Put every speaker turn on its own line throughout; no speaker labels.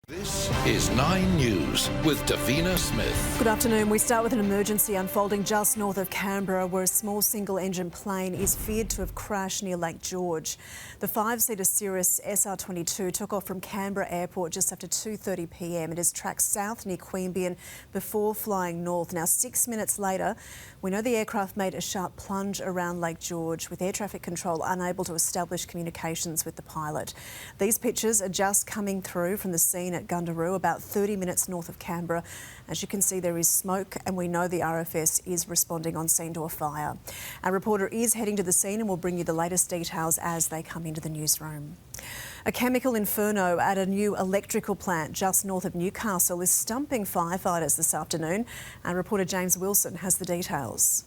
This is 9 News with Davina Smith.
Good afternoon. We start with an emergency unfolding just north of Canberra, where a small single-engine plane is feared to have crashed near Lake George. The 5-seater Cirrus SR-22 took off from Canberra Airport just after 2:30 p.m. It has tracked south near Queanbeyan before flying north. Now, 6 minutes later, we know the aircraft made a sharp plunge around Lake George, with air traffic control unable to establish communications with the pilot. These pictures are just coming through from the scene at Gundaroo, about 30 minutes north of Canberra. As you can see, there is smoke, and we know the RFS is responding on scene to a fire. Our reporter is heading to the scene and will bring you the latest details as they come into the newsroom. A chemical inferno at a new electrical plant just north of Newcastle is stumping firefighters this afternoon. Our reporter James Wilson has the details.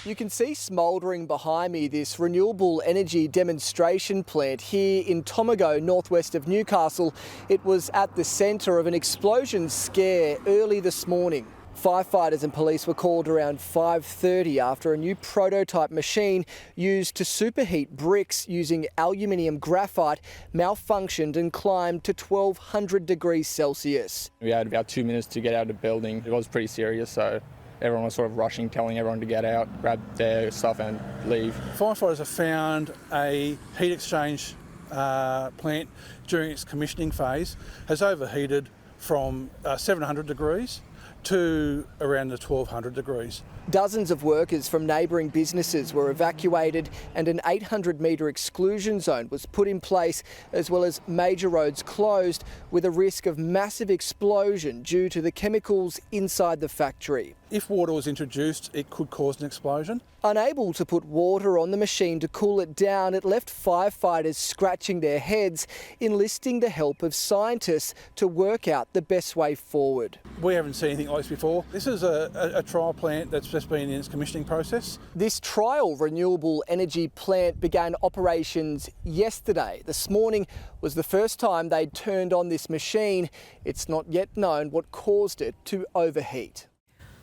You can see smouldering behind me this renewable energy demonstration plant here in Tomago, northwest of Newcastle. It was at the centre of an explosion scare early this morning. Firefighters and police were called around 5:30 after a new prototype machine used to superheat bricks using aluminium graphite malfunctioned and climbed to 1200 degrees Celsius.
We had about 2 minutes to get out of the building. It was pretty serious, so everyone was sort of rushing, telling everyone to get out, grab their stuff and leave.
Firefighters have found a heat exchange plant during its commissioning phase has overheated from 700 degrees to around the 1200 degrees.
Dozens of workers from neighbouring businesses were evacuated and an 800-metre exclusion zone was put in place, as well as major roads closed with a risk of massive explosion due to the chemicals inside the factory.
If water was introduced, it could cause an explosion.
Unable to put water on the machine to cool it down, it left firefighters scratching their heads, enlisting the help of scientists to work out the best way forward.
We haven't seen anything like this before. This is a trial plant that's just been in its commissioning process.
This trial renewable energy plant began operations yesterday. This morning was the first time they'd turned on this machine. It's not yet known what caused it to overheat.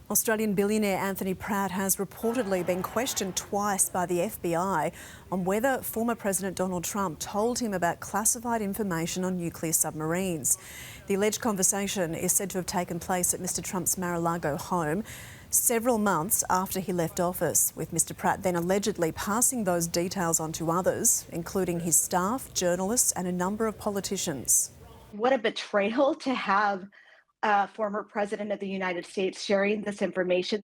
Australian billionaire Anthony Pratt has reportedly been questioned twice by the FBI on whether former President Donald Trump told him about classified information on nuclear submarines. The alleged conversation is said to have taken place at Mr Trump's Mar-a-Lago home several months after he left office, with Mr Pratt then allegedly passing those details on to others, including his staff, journalists and a number of politicians.
What a betrayal to have former President of the United States sharing this information.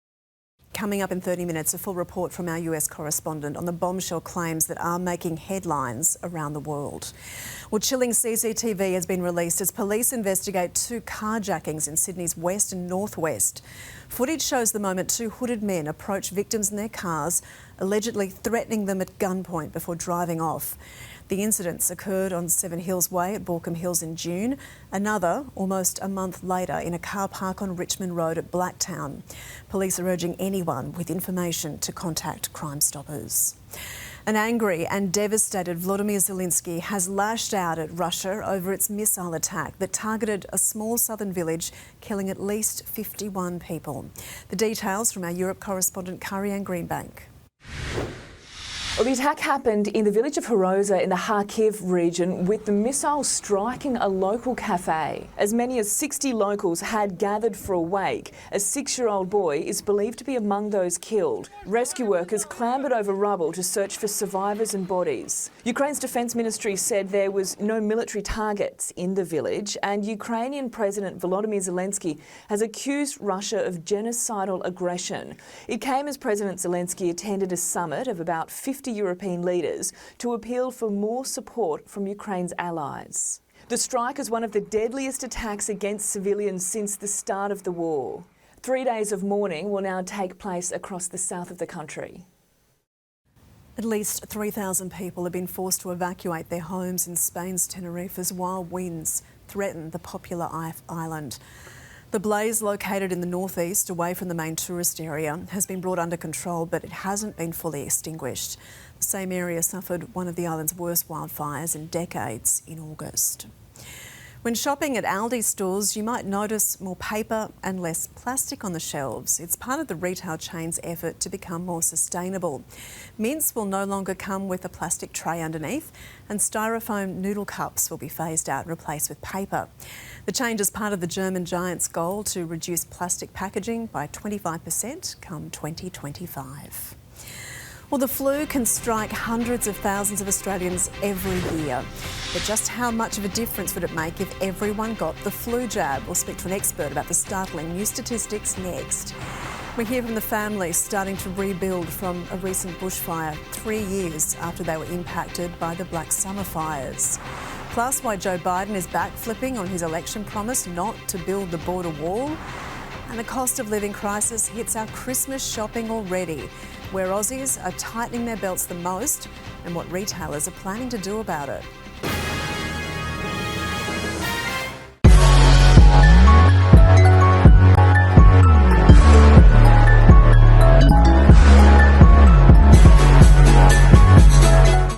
Coming up in 30 minutes, a full report from our US correspondent on the bombshell claims that are making headlines around the world. Well, chilling CCTV has been released as police investigate 2 carjackings in Sydney's west and northwest. Footage shows the moment 2 hooded men approach victims in their cars, allegedly threatening them at gunpoint before driving off. The incidents occurred on Seven Hills Way at Baulkham Hills in June, another almost a month later in a car park on Richmond Road at Blacktown. Police are urging anyone with information to contact Crime Stoppers. An angry and devastated Volodymyr Zelensky has lashed out at Russia over its missile attack that targeted a small southern village, killing at least 51 people. The details from our Europe correspondent Karianne Greenbank.
Well, the attack happened in the village of Horoza in the Kharkiv region, with the missile striking a local cafe. As many as 60 locals had gathered for a wake. A 6-year-old boy is believed to be among those killed. Rescue workers clambered over rubble to search for survivors and bodies. Ukraine's defence ministry said there was no military targets in the village, and Ukrainian President Volodymyr Zelensky has accused Russia of genocidal aggression. It came as President Zelensky attended a summit of about 50 European leaders to appeal for more support from Ukraine's allies. The strike is one of the deadliest attacks against civilians since the start of the war. 3 days of mourning will now take place across the south of the country.
At least 3,000 people have been forced to evacuate their homes in Spain's Tenerife as wild winds threaten the popular island. The blaze, located in the northeast away from the main tourist area, has been brought under control, but it hasn't been fully extinguished. The same area suffered one of the island's worst wildfires in decades in August. When shopping at Aldi stores, you might notice more paper and less plastic on the shelves. It's part of the retail chain's effort to become more sustainable. Mints will no longer come with a plastic tray underneath, and styrofoam noodle cups will be phased out and replaced with paper. The change is part of the German giant's goal to reduce plastic packaging by 25% come 2025. Well, the flu can strike hundreds of thousands of Australians every year. But just how much of a difference would it make if everyone got the flu jab? We'll speak to an expert about the startling new statistics next. We hear from the families starting to rebuild from a recent bushfire 3 years after they were impacted by the Black Summer fires. Plus, why Joe Biden is backflipping on his election promise not to build the border wall. And the cost of living crisis hits our Christmas shopping already, where Aussies are tightening their belts the most and what retailers are planning to do about it.